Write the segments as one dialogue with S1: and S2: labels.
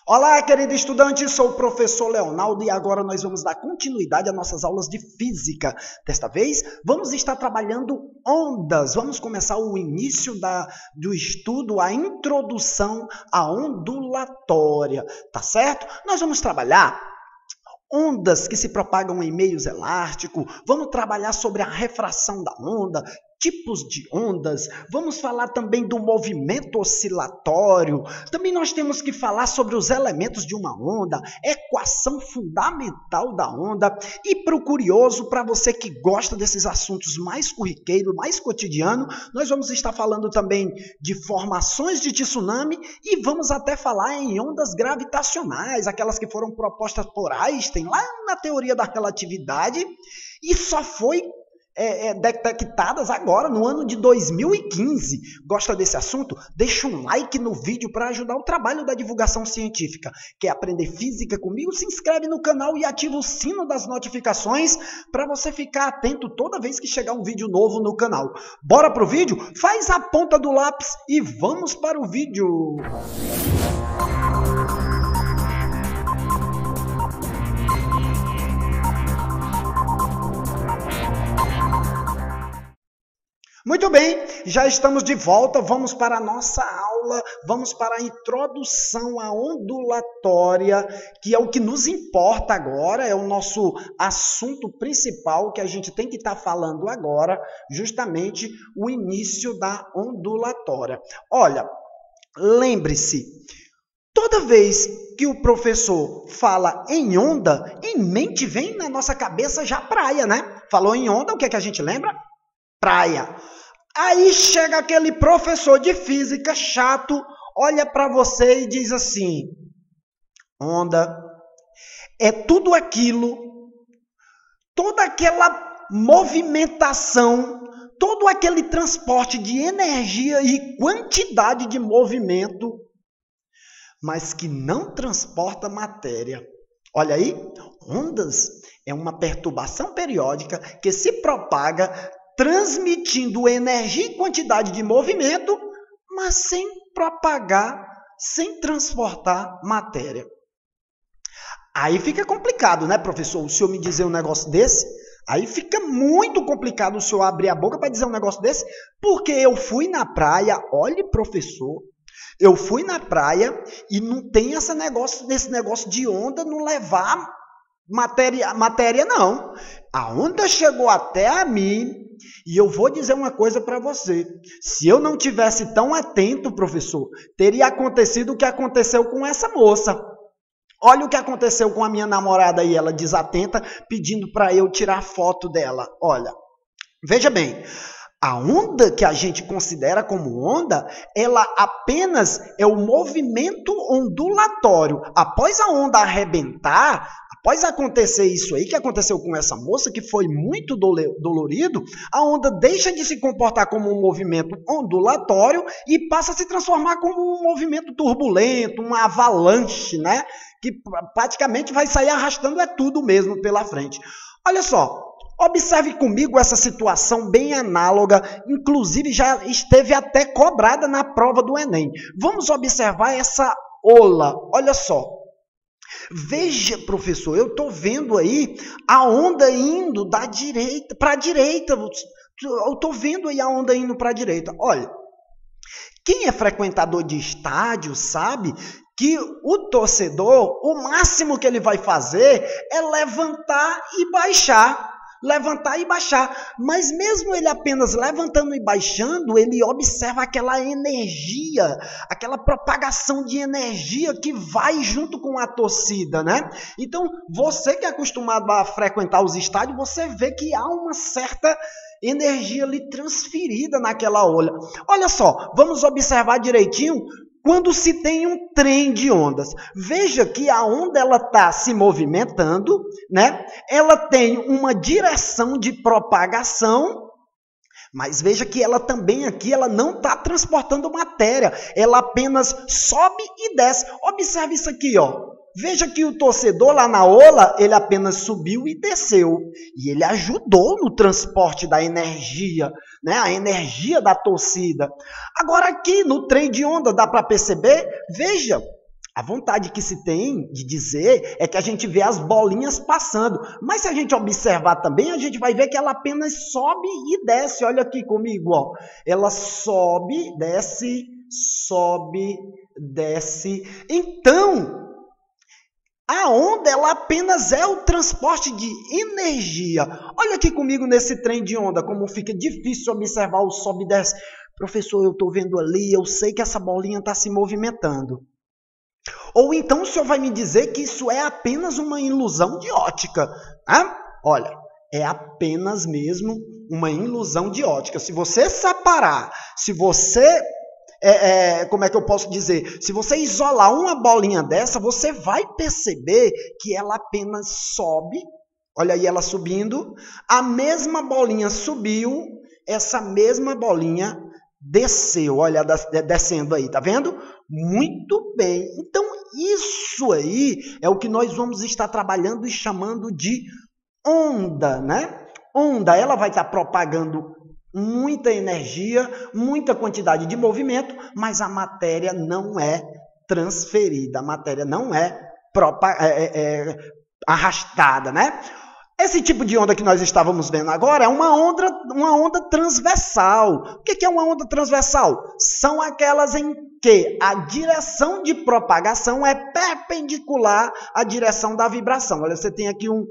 S1: Olá, querido estudante, sou o professor Leonardo e agora nós vamos dar continuidade às nossas aulas de física. Desta vez, vamos estar trabalhando ondas. Vamos começar o início do estudo, a introdução à ondulatória, tá certo? Nós vamos trabalhar ondas que se propagam em meios elásticos, vamos trabalhar sobre a refração da onda, tipos de ondas, vamos falar também do movimento oscilatório, também nós temos que falar sobre os elementos de uma onda, equação fundamental da onda, e para o curioso, para você que gosta desses assuntos mais corriqueiros, mais cotidiano, nós vamos estar falando também de formações de tsunami e vamos até falar em ondas gravitacionais, aquelas que foram propostas por Einstein lá na teoria da relatividade e só foi detectadas agora, no ano de 2015. Gosta desse assunto? Deixa um like no vídeo para ajudar o trabalho da divulgação científica. Quer aprender física comigo? Se inscreve no canal e ativa o sino das notificações para você ficar atento toda vez que chegar um vídeo novo no canal. Bora pro vídeo? Faz a ponta do lápis e vamos para o vídeo! Muito bem, já estamos de volta, vamos para a nossa aula, vamos para a introdução à ondulatória, que é o que nos importa agora, é o nosso assunto principal que a gente tem que estar falando agora, justamente o início da ondulatória. Olha, lembre-se, toda vez que o professor fala em onda, em mente vem na nossa cabeça já praia, né? Falou em onda, o que é que a gente lembra? Praia. Aí chega aquele professor de física chato, olha para você e diz assim: onda é tudo aquilo, toda aquela movimentação, todo aquele transporte de energia e quantidade de movimento, mas que não transporta matéria. Olha aí, ondas é uma perturbação periódica que se propaga transmitindo energia e quantidade de movimento, mas sem propagar, sem transportar matéria. Aí fica complicado, né, professor? O senhor me dizer um negócio desse? Aí fica muito complicado o senhor abrir a boca para dizer um negócio desse, porque eu fui na praia, olhe, professor, eu fui na praia e não tem esse negócio de onda não levar matéria não. A onda chegou até a mim. E eu vou dizer uma coisa para você. Se eu não tivesse tão atento, professor, teria acontecido o que aconteceu com essa moça. Olha o que aconteceu com a minha namorada aí, ela desatenta, pedindo para eu tirar foto dela. Olha, veja bem, a onda que a gente considera como onda, ela apenas é o movimento ondulatório. Após a onda arrebentar, após acontecer isso aí que aconteceu com essa moça, que foi muito dolorido, a onda deixa de se comportar como um movimento ondulatório e passa a se transformar como um movimento turbulento, uma avalanche, né? Que praticamente vai sair arrastando tudo mesmo pela frente. Olha só, observe comigo essa situação bem análoga, inclusive já esteve até cobrada na prova do Enem. Vamos observar essa ola, olha só. Veja, professor, eu estou vendo aí a onda indo da direita para a direita. Eu estou vendo aí a onda indo para a direita. Olha, quem é frequentador de estádio sabe que o torcedor, o máximo que ele vai fazer é levantar e baixar. Levantar e baixar, mas mesmo ele apenas levantando e baixando, ele observa aquela energia, aquela propagação de energia que vai junto com a torcida, né? Então, você que é acostumado a frequentar os estádios, você vê que há uma certa energia ali transferida naquela ola. Olha só, vamos observar direitinho quando se tem um trem de ondas. Veja que a onda ela está se movimentando, né? Ela tem uma direção de propagação, mas veja que ela também aqui ela não está transportando matéria, ela apenas sobe e desce. Observe isso aqui, ó. Veja que o torcedor lá na ola, ele apenas subiu e desceu. E ele ajudou no transporte da energia, né? A energia da torcida. Agora aqui no trem de onda, dá para perceber? Veja, A vontade que se tem de dizer é que a gente vê as bolinhas passando. Mas se a gente observar também, a gente vai ver que ela apenas sobe e desce. Olha aqui comigo, ó. Ela sobe, desce, sobe, desce. Então, a onda, ela apenas é o transporte de energia. Olha aqui comigo nesse trem de onda, como fica difícil observar o sobe e desce. Professor, eu estou vendo ali, eu sei que essa bolinha está se movimentando. Ou então o senhor vai me dizer que isso é apenas uma ilusão de ótica. Né? Olha, é apenas mesmo uma ilusão de ótica. Se você separar, se você... como é que eu posso dizer? Se você isolar uma bolinha dessa, você vai perceber que ela apenas sobe. Olha aí ela subindo. A mesma bolinha subiu, essa mesma bolinha desceu. Olha, descendo aí, tá vendo? Muito bem. Então, isso aí é o que nós vamos estar trabalhando e chamando de onda, né? Onda, ela vai estar propagando muita energia, muita quantidade de movimento, mas a matéria não é transferida, a matéria não é arrastada, né? Esse tipo de onda que nós estávamos vendo agora é uma onda transversal. O que é uma onda transversal? São aquelas em que a direção de propagação é perpendicular à direção da vibração. Olha, você tem aqui um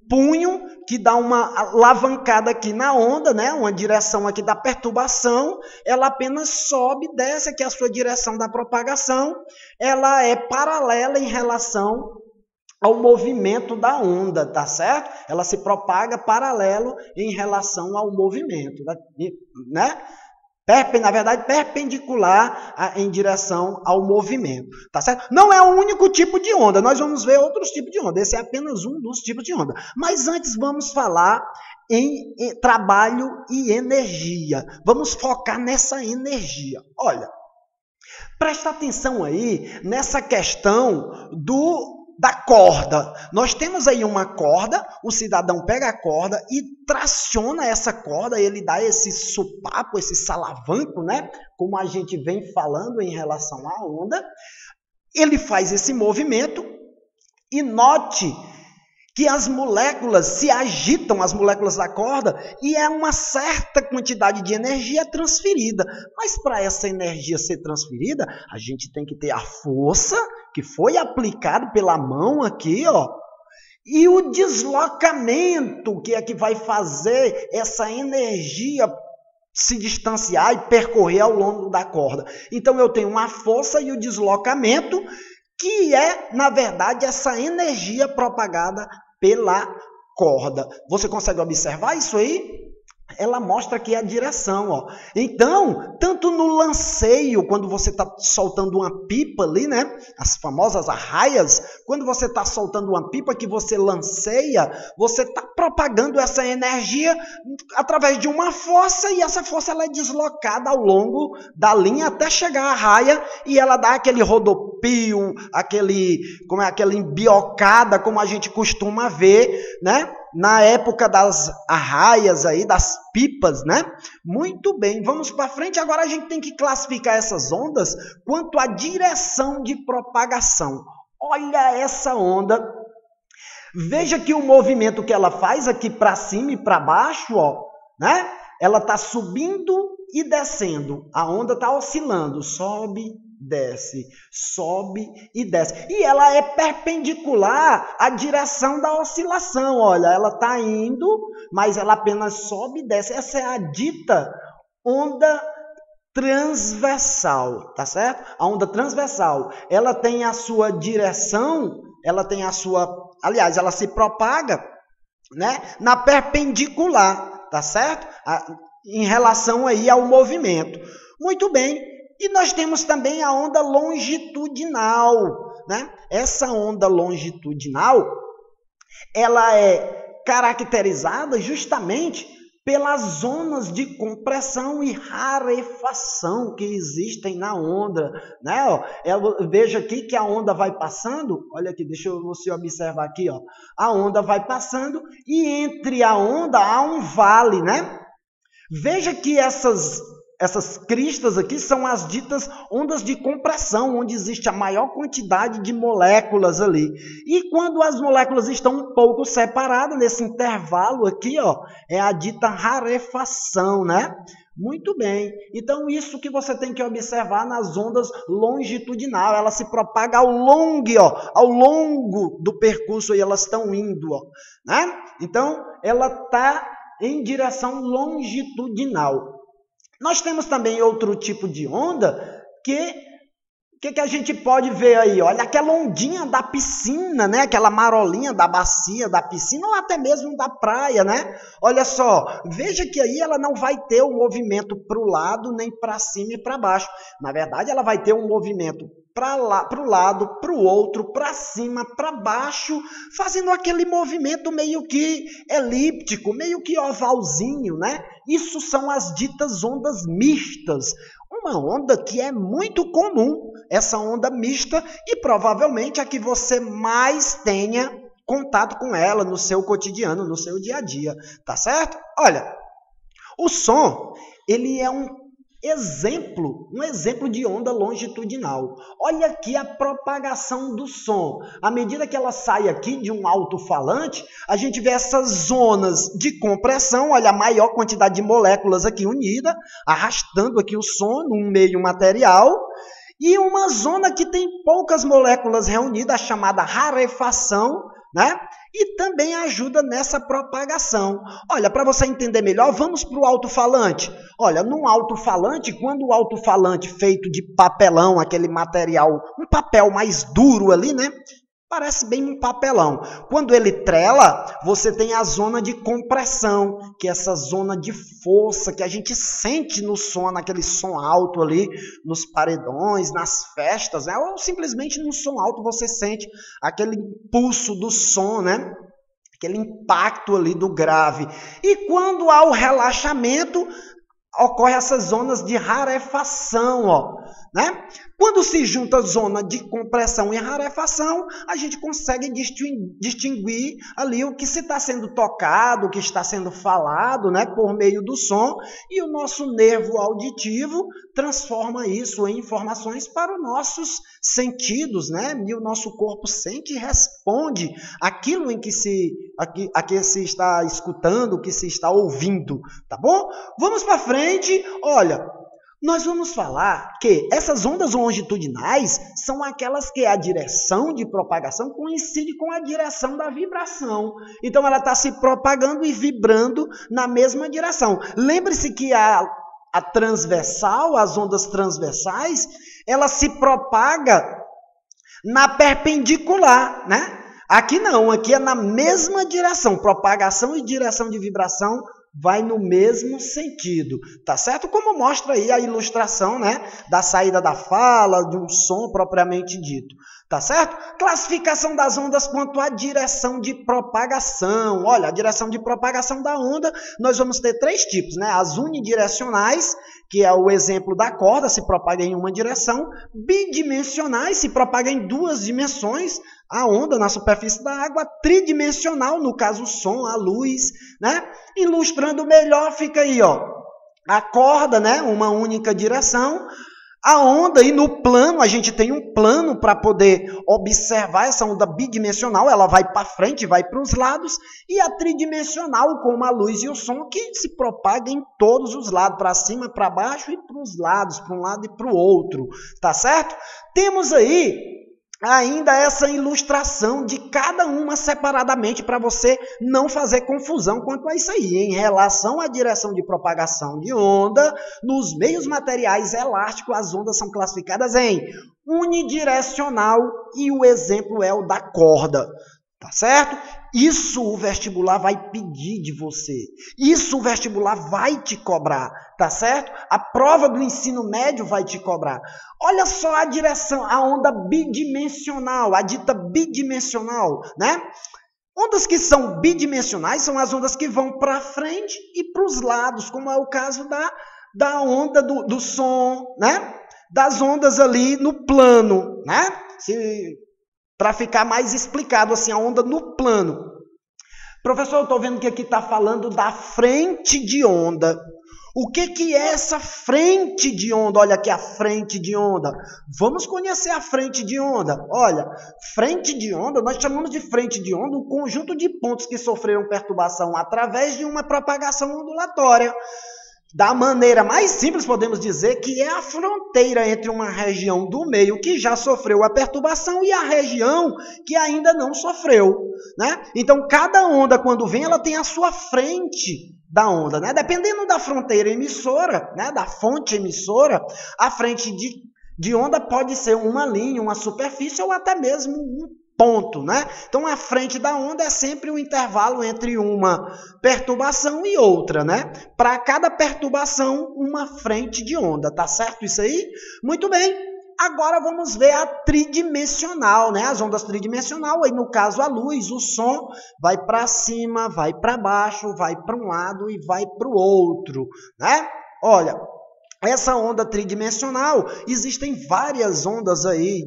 S1: punho que dá uma alavancada aqui na onda, né? Uma direção aqui da perturbação. Ela apenas sobe, desce aqui a sua direção da propagação. Ela é paralela em relação ao movimento da onda, tá certo? Ela se propaga paralelo em relação ao movimento, né? Na verdade, perpendicular em direção ao movimento, tá certo? Não é o único tipo de onda, nós vamos ver outros tipos de onda, esse é apenas um dos tipos de onda. Mas antes vamos falar em trabalho e energia. Vamos focar nessa energia. Olha, presta atenção aí nessa questão da corda. Nós temos aí uma corda, o cidadão pega a corda e traciona essa corda, ele dá esse supapo, esse salavanco, né? Como a gente vem falando em relação à onda. Ele faz esse movimento e note que as moléculas se agitam, as moléculas da corda, e é uma certa quantidade de energia transferida. Mas para essa energia ser transferida, a gente tem que ter a força que foi aplicada pela mão aqui, ó, e o deslocamento, que é que vai fazer essa energia se distanciar e percorrer ao longo da corda. Então eu tenho uma força e o deslocamento, que é, na verdade, essa energia propagada pela corda. Você consegue observar isso aí? Ela mostra aqui a direção, ó. Então, tanto no lanceio, quando você está soltando uma pipa ali, né? As famosas arraias, quando você está soltando uma pipa que você lanceia, você está propagando essa energia através de uma força, e essa força ela é deslocada ao longo da linha até chegar à raia, e ela dá aquele rodopio, aquela embiocada, como a gente costuma ver, né? Na época das arraias aí, das pipas, né? Muito bem, vamos para frente. Agora a gente tem que classificar essas ondas quanto à direção de propagação. Olha essa onda. Veja que o movimento que ela faz aqui para cima e para baixo, ó, né? Ela está subindo e descendo. A onda está oscilando, sobe, desce, sobe e desce. E ela é perpendicular à direção da oscilação. Olha, ela está indo, mas ela apenas sobe e desce. Essa é a dita onda transversal, tá certo? A onda transversal, ela tem a sua direção, aliás, ela se propaga, né, na perpendicular, tá certo? Em relação aí ao movimento. Muito bem. E nós temos também a onda longitudinal, né? Essa onda longitudinal, ela é caracterizada justamente pelas zonas de compressão e rarefação que existem na onda, né? Veja aqui que a onda vai passando, olha aqui, deixa você observar aqui, ó. A onda vai passando e entre a onda há um vale, né? Veja que essas essas cristas aqui são as ditas ondas de compressão, onde existe a maior quantidade de moléculas ali. E quando as moléculas estão um pouco separadas, nesse intervalo aqui, ó, é a dita rarefação, né? Muito bem. Então, isso que você tem que observar nas ondas longitudinal. Ela se propaga ao longo do percurso e elas estão indo, ó, né? Então, ela está em direção longitudinal. Nós temos também outro tipo de onda que a gente pode ver aí? Olha, aquela ondinha da piscina, né? Aquela marolinha da bacia da piscina ou até mesmo da praia, né? Olha só, veja que aí ela não vai ter um movimento para o lado, nem para cima e para baixo. Na verdade, ela vai ter um movimento para o lado, para o outro, para cima, para baixo, fazendo aquele movimento meio que elíptico, meio que ovalzinho, né? Isso são as ditas ondas mistas. Uma onda que é muito comum, essa onda mista, e provavelmente a que você mais tenha contato com ela no seu cotidiano, no seu dia a dia, tá certo? Olha, o som, ele é um exemplo de onda longitudinal. Olha aqui a propagação do som. À medida que ela sai aqui de um alto-falante, a gente vê essas zonas de compressão, olha a maior quantidade de moléculas aqui unida, arrastando aqui o som num meio material, e uma zona que tem poucas moléculas reunidas, a chamada rarefação, né? E também ajuda nessa propagação. Olha, para você entender melhor, vamos para o alto-falante. Olha, num alto-falante, quando o alto-falante feito de papelão, aquele material, um papel mais duro ali, né? Parece bem um papelão. Quando ele trela, você tem a zona de compressão, que é essa zona de força que a gente sente no som, naquele som alto ali, nos paredões, nas festas, né? Ou simplesmente no som alto você sente aquele impulso do som, né? Aquele impacto ali do grave. E quando há o relaxamento, ocorre essas zonas de rarefação, ó, né? Quando se junta a zona de compressão e rarefação, a gente consegue distinguir ali o que se está sendo tocado, o que está sendo falado, né, por meio do som, e o nosso nervo auditivo transforma isso em informações para os nossos sentidos, né? E o nosso corpo sente e responde aquilo em que se está escutando, o que se está ouvindo, tá bom? Vamos para frente, olha. Nós vamos falar que essas ondas longitudinais são aquelas que a direção de propagação coincide com a direção da vibração. Então, ela está se propagando e vibrando na mesma direção. Lembre-se que a transversal, as ondas transversais, ela se propaga na perpendicular, né? Aqui não, aqui é na mesma direção. Propagação e direção de vibração vai no mesmo sentido, tá certo? Como mostra aí a ilustração, né, da saída da fala, de um som propriamente dito, tá certo? Classificação das ondas quanto à direção de propagação. Olha, a direção de propagação da onda, nós vamos ter 3 tipos, né? As unidirecionais, que é o exemplo da corda, se propaga em uma direção. Bidimensionais, se propaga em 2 dimensões, a onda na superfície da água. Tridimensional, no caso o som, a luz, né? Ilustrando melhor, fica aí, ó, a corda, né? Uma única direção. A onda, e no plano, a gente tem um plano para poder observar essa onda bidimensional, ela vai para frente, vai para os lados, e a tridimensional, como a luz e o som, que se propaga em todos os lados, para cima, para baixo e para os lados, para um lado e para o outro, tá certo? Temos aí ainda essa ilustração de cada uma separadamente para você não fazer confusão quanto a isso aí. Em relação à direção de propagação de onda, nos meios materiais elásticos, as ondas são classificadas em unidirecional e o exemplo é o da corda. Tá certo? Isso o vestibular vai pedir de você. Isso o vestibular vai te cobrar. Tá certo? A prova do ensino médio vai te cobrar. Olha só a direção, a onda bidimensional, a dita bidimensional, né? Ondas que são bidimensionais são as ondas que vão para frente e para os lados, como é o caso da onda do som, né? Das ondas ali no plano, né? Para ficar mais explicado, assim, a onda no plano. Professor, eu estou vendo que aqui está falando da frente de onda. O que é essa frente de onda? Olha aqui a frente de onda. Vamos conhecer a frente de onda. Olha, frente de onda, nós chamamos de frente de onda um conjunto de pontos que sofreram perturbação através de uma propagação ondulatória. Da maneira mais simples, podemos dizer que é a fronteira entre uma região do meio que já sofreu a perturbação e a região que ainda não sofreu, né? Então, cada onda, quando vem, ela tem a sua frente da onda, né? Dependendo da fronteira emissora, né? Da fonte emissora, a frente de onda pode ser uma linha, uma superfície ou até mesmo um ponto, né? Então, a frente da onda é sempre o intervalo entre uma perturbação e outra, né? Para cada perturbação, uma frente de onda, tá certo isso aí? Muito bem. Agora vamos ver a tridimensional, né? As ondas tridimensional, aí no caso a luz, o som vai para cima, vai para baixo, vai para um lado e vai para o outro, né? Olha, essa onda tridimensional, existem várias ondas aí,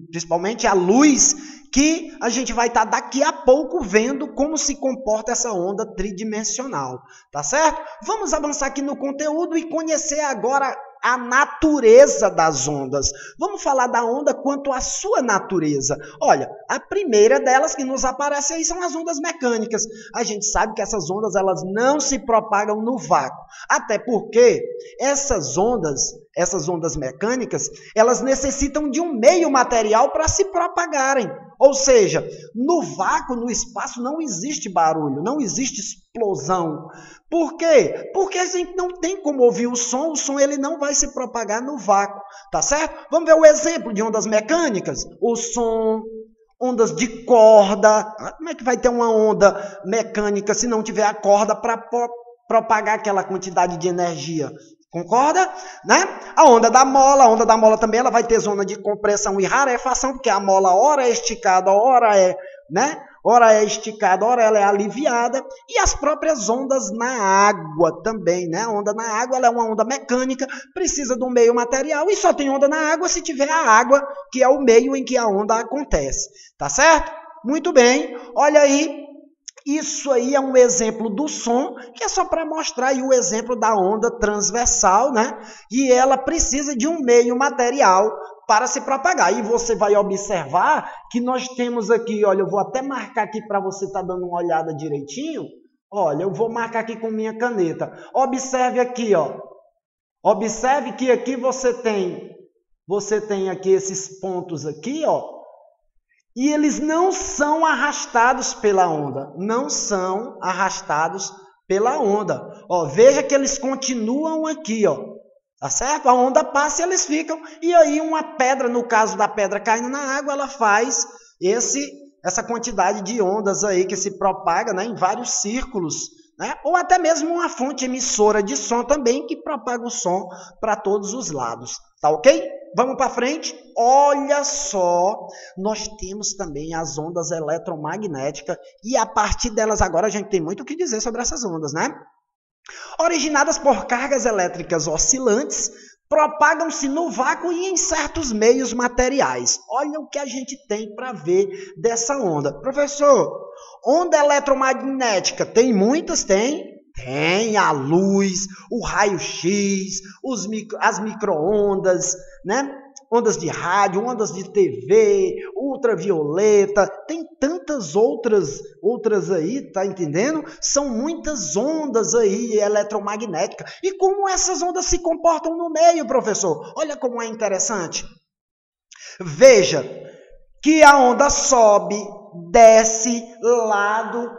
S1: principalmente a luz, que a gente vai estar daqui a pouco vendo como se comporta essa onda tridimensional, tá certo? Vamos avançar aqui no conteúdo e conhecer agora a natureza das ondas. Vamos falar da onda quanto à sua natureza. Olha, a primeira delas que nos aparece aí são as ondas mecânicas. A gente sabe que essas ondas elas não se propagam no vácuo, até porque essas ondas mecânicas, elas necessitam de um meio material para se propagarem. Ou seja, no vácuo, no espaço, não existe barulho, não existe explosão. Por quê? Porque a gente não tem como ouvir o som ele não vai se propagar no vácuo, tá certo? Vamos ver o exemplo de ondas mecânicas? O som, ondas de corda. Como é que vai ter uma onda mecânica se não tiver a corda para propagar aquela quantidade de energia? Concorda? Né? A onda da mola também ela vai ter zona de compressão e rarefação, porque a mola ora é esticada, ora é, né? Ora é esticada, ora ela é aliviada. E as próprias ondas na água também, né? A onda na água ela é uma onda mecânica, precisa de um meio material e só tem onda na água se tiver a água, que é o meio em que a onda acontece. Tá certo? Muito bem. Olha aí. Isso aí é um exemplo do som, que é só para mostrar aí o exemplo da onda transversal, né? E ela precisa de um meio material para se propagar. E você vai observar que nós temos aqui, olha, eu vou até marcar aqui para você estar dando uma olhada direitinho. Olha, eu vou marcar aqui com minha caneta. Observe aqui, ó. Observe que aqui você tem aqui esses pontos aqui, ó. E eles não são arrastados pela onda. Não são arrastados pela onda. Ó, veja que eles continuam aqui, ó. Tá certo? A onda passa e eles ficam. E aí uma pedra, no caso da pedra caindo na água, ela faz essa quantidade de ondas aí que se propaga, né, em vários círculos, né? Ou até mesmo uma fonte emissora de som também que propaga o som para todos os lados. Tá ok? Vamos para frente? Olha só, nós temos também as ondas eletromagnéticas e a partir delas agora a gente tem muito o que dizer sobre essas ondas, né? Originadas por cargas elétricas oscilantes, propagam-se no vácuo e em certos meios materiais. Olha o que a gente tem para ver dessa onda. Professor, onda eletromagnética, tem muitas? Tem. Tem a luz, o raio-x, as micro-ondas, né? Ondas de rádio, ondas de TV, ultravioleta, tem tantas outras aí, tá entendendo? São muitas ondas aí eletromagnéticas. E como essas ondas se comportam no meio, professor? Olha como é interessante. Veja que a onda sobe, desce, lado,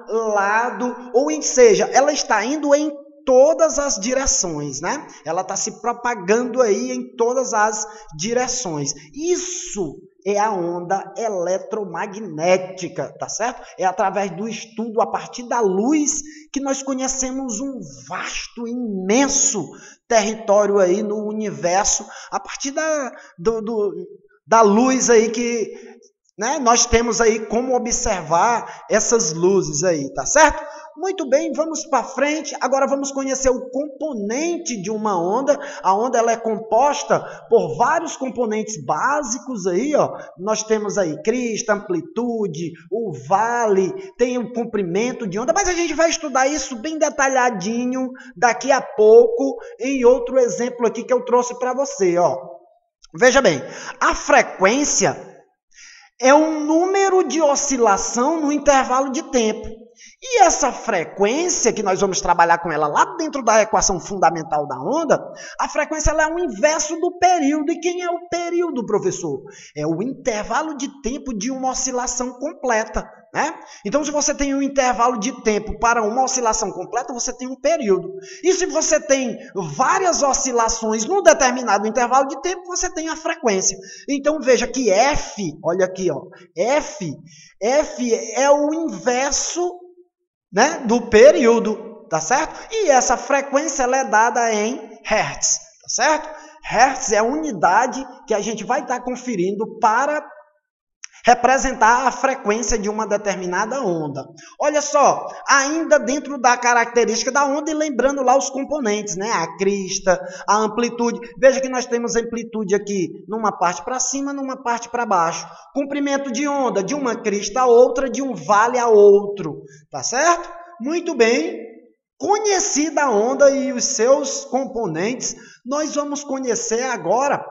S1: ou seja, ela está indo em todas as direções, né? Ela está se propagando aí em todas as direções. Isso é a onda eletromagnética, tá certo? É através do estudo, a partir da luz, que nós conhecemos um vasto, imenso território aí no universo, a partir da luz aí que, né, nós temos aí como observar essas luzes aí, tá certo? Muito bem, vamos para frente. Agora vamos conhecer o componente de uma onda. A onda ela é composta por vários componentes básicos aí, ó. Nós temos aí crista, amplitude, o vale, tem o comprimento de onda, mas a gente vai estudar isso bem detalhadinho daqui a pouco em outro exemplo aqui que eu trouxe para você, ó. Veja bem, a frequência é um número de oscilação no intervalo de tempo. E essa frequência, que nós vamos trabalhar com ela lá dentro da equação fundamental da onda, a frequência ela é o inverso do período. E quem é o período, professor? É o intervalo de tempo de uma oscilação completa, né? Então, se você tem um intervalo de tempo para uma oscilação completa, você tem um período. E se você tem várias oscilações num determinado intervalo de tempo, você tem a frequência. Então, veja que F, olha aqui, ó, F é o inverso, né, do período, tá certo? E essa frequência ela é dada em Hertz, tá certo? Hertz é a unidade que a gente vai estar conferindo para representar a frequência de uma determinada onda. Olha só, ainda dentro da característica da onda e lembrando lá os componentes, né? A crista, a amplitude. Veja que nós temos amplitude aqui numa parte para cima, numa parte para baixo. Comprimento de onda de uma crista a outra, de um vale a outro. Tá certo? Muito bem. Conhecida a onda e os seus componentes, nós vamos conhecer agora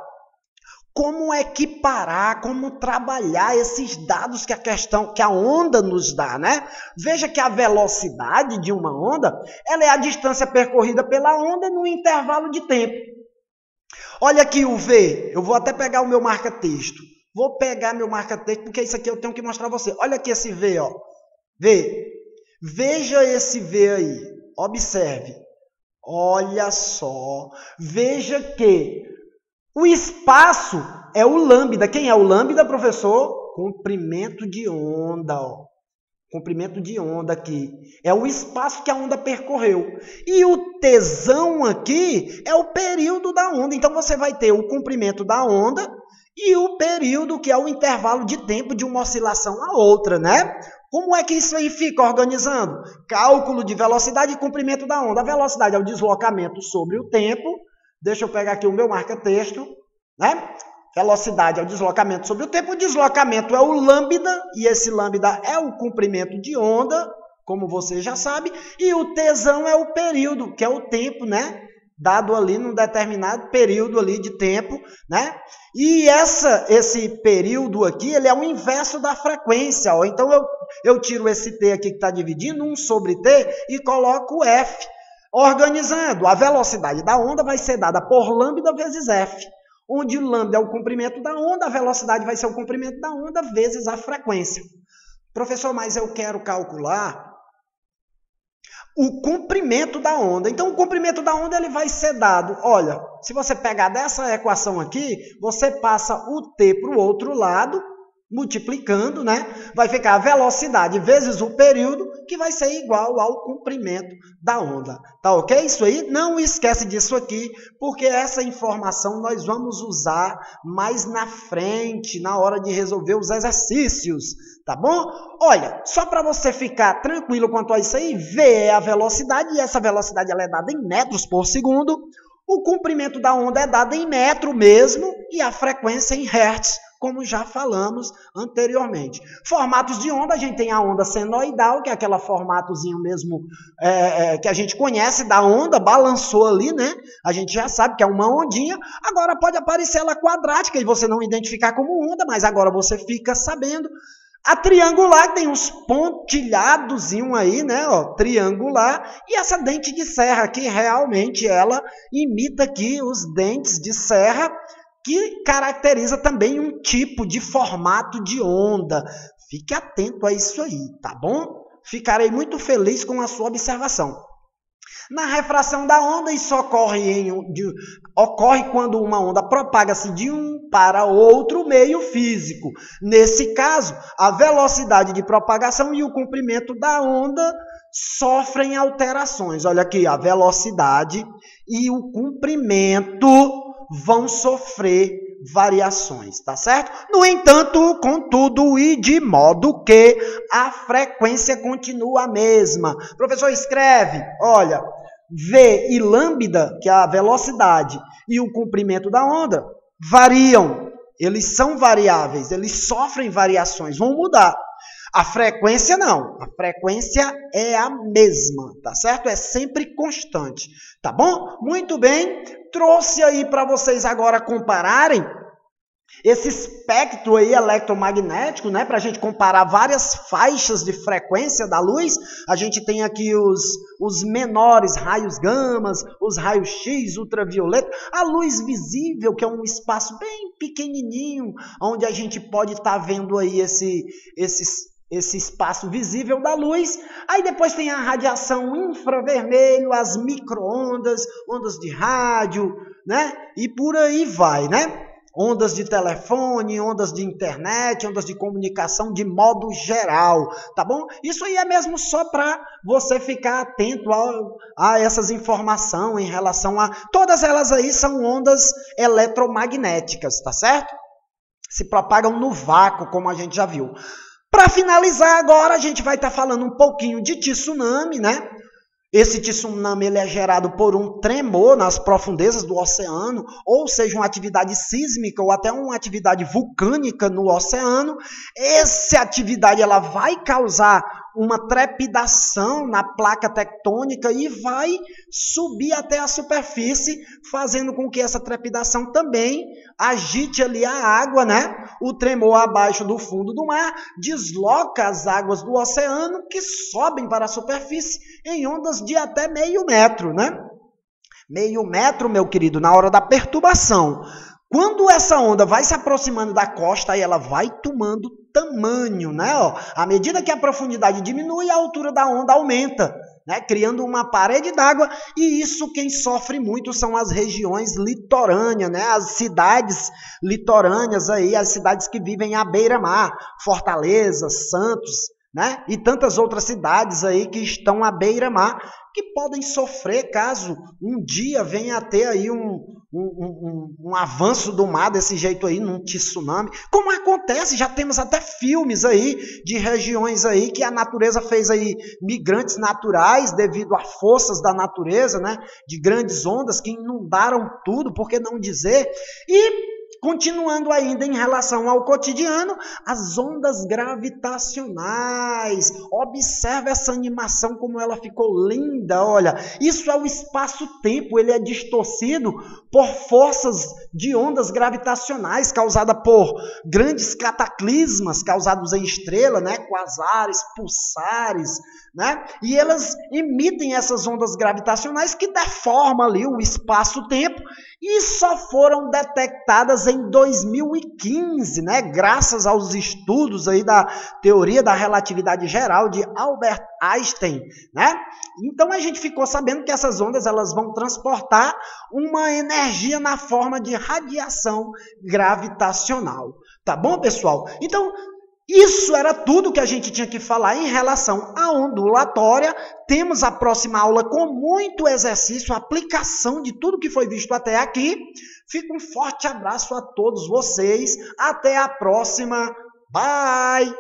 S1: como equiparar, como trabalhar esses dados que a onda nos dá, né? Veja que a velocidade de uma onda, ela é a distância percorrida pela onda no intervalo de tempo. Olha aqui o V, eu vou até pegar o meu marca-texto. Vou pegar meu marca-texto, porque isso aqui eu tenho que mostrar a você. Olha aqui esse V, ó. V. Veja esse V aí. Observe. Olha só. Veja que o espaço é o lambda. Quem é o lambda, professor? Comprimento de onda, ó. Comprimento de onda aqui. É o espaço que a onda percorreu. E o tesão aqui é o período da onda. Então, você vai ter o comprimento da onda e o período, que é o intervalo de tempo de uma oscilação a outra, né? Como é que isso aí fica organizando? Cálculo de velocidade e comprimento da onda. A velocidade é o deslocamento sobre o tempo. Deixa eu pegar aqui o meu marca-texto, né? Velocidade é o deslocamento sobre o tempo. O deslocamento é o lambda, e esse lambda é o comprimento de onda, como você já sabe. E o tesão é o período, que é o tempo, né? Dado ali num determinado período ali de tempo, né? E esse período aqui, ele é o inverso da frequência, ó. Então, eu tiro esse T aqui que está dividindo, 1 sobre T, e coloco F. Organizando, a velocidade da onda vai ser dada por lambda vezes F, onde lambda é o comprimento da onda, a velocidade vai ser o comprimento da onda vezes a frequência. Professor, mas eu quero calcular o comprimento da onda. Então, o comprimento da onda ele vai ser dado. Olha, se você pegar dessa equação aqui, você passa o T para o outro lado, multiplicando, né? Vai ficar a velocidade vezes o período, que vai ser igual ao comprimento da onda. Tá ok? Isso aí, não esquece disso aqui, porque essa informação nós vamos usar mais na frente, na hora de resolver os exercícios, tá bom? Olha, só para você ficar tranquilo quanto a isso aí, V é a velocidade, e essa velocidade ela é dada em metros por segundo, o comprimento da onda é dado em metro mesmo, e a frequência em hertz, como já falamos anteriormente. Formatos de onda, a gente tem a onda senoidal, que é aquele formatozinho mesmo que a gente conhece da onda, balançou ali, né? A gente já sabe que é uma ondinha. Agora pode aparecer ela quadrática e você não identificar como onda, mas agora você fica sabendo. A triangular tem uns pontilhados aí, né? Ó, triangular. E essa dente de serra aqui, realmente, ela imita aqui os dentes de serra, que caracteriza também um tipo de formato de onda. Fique atento a isso aí, tá bom? Ficarei muito feliz com a sua observação. Na refração da onda, isso ocorre quando uma onda propaga-se de um para outro meio físico. Nesse caso, a velocidade de propagação e o comprimento da onda sofrem alterações. Olha aqui, a velocidade e o comprimento vão sofrer variações, tá certo? No entanto, contudo e de modo que a frequência continua a mesma. Professor, escreve, olha, V e lambda, que é a velocidade, e o comprimento da onda, variam. Eles são variáveis, eles sofrem variações, vão mudar. A frequência não, a frequência é a mesma, tá certo? É sempre constante, tá bom? Muito bem, trouxe aí para vocês agora compararem esse espectro aí eletromagnético, né? Para a gente comparar várias faixas de frequência da luz. A gente tem aqui os menores raios gamas, os raios X, ultravioleta, a luz visível, que é um espaço bem pequenininho, onde a gente pode estar vendo aí esse espaço visível da luz. Aí depois tem a radiação infravermelho, as micro-ondas, ondas de rádio, né? E por aí vai, né? Ondas de telefone, ondas de internet, ondas de comunicação de modo geral, tá bom? Isso aí é mesmo só para você ficar atento a essas informações em relação a... Todas elas aí são ondas eletromagnéticas, tá certo? Se propagam no vácuo, como a gente já viu. Para finalizar agora, a gente vai estar falando um pouquinho de tsunami, né? Esse tsunami ele é gerado por um tremor nas profundezas do oceano, ou seja, uma atividade sísmica ou até uma atividade vulcânica no oceano. Essa atividade ela vai causar uma trepidação na placa tectônica e vai subir até a superfície, fazendo com que essa trepidação também agite ali a água, né? O tremor abaixo do fundo do mar desloca as águas do oceano que sobem para a superfície em ondas de até meio metro, né? Meio metro, meu querido, na hora da perturbação. Quando essa onda vai se aproximando da costa, aí ela vai tomando tamanho, né? Ó, à medida que a profundidade diminui, a altura da onda aumenta, né? Criando uma parede d'água, e isso quem sofre muito são as regiões litorâneas, né? As cidades litorâneas aí, as cidades que vivem à beira-mar, Fortaleza, Santos, né? E tantas outras cidades aí que estão à beira-mar, que podem sofrer caso um dia venha a ter aí um avanço do mar desse jeito aí, num tsunami. Como acontece, já temos até filmes aí de regiões aí que a natureza fez aí migrantes naturais devido a forças da natureza, né? De grandes ondas que inundaram tudo, por que não dizer? E continuando ainda em relação ao cotidiano, as ondas gravitacionais. Observe essa animação como ela ficou linda, olha. Isso é o espaço-tempo, ele é distorcido por forças de ondas gravitacionais causadas por grandes cataclismas causados em estrela, né? Quasares, pulsares, né? E elas emitem essas ondas gravitacionais que deformam ali o espaço-tempo e só foram detectadas em 2015, né? Graças aos estudos aí da teoria da relatividade geral de Albert Einstein, né? Então a gente ficou sabendo que essas ondas elas vão transportar uma energia na forma de radiação gravitacional, tá bom, pessoal? Então isso era tudo que a gente tinha que falar em relação à ondulatória. Temos a próxima aula com muito exercício, aplicação de tudo que foi visto até aqui. Fica um forte abraço a todos vocês. Até a próxima. Bye!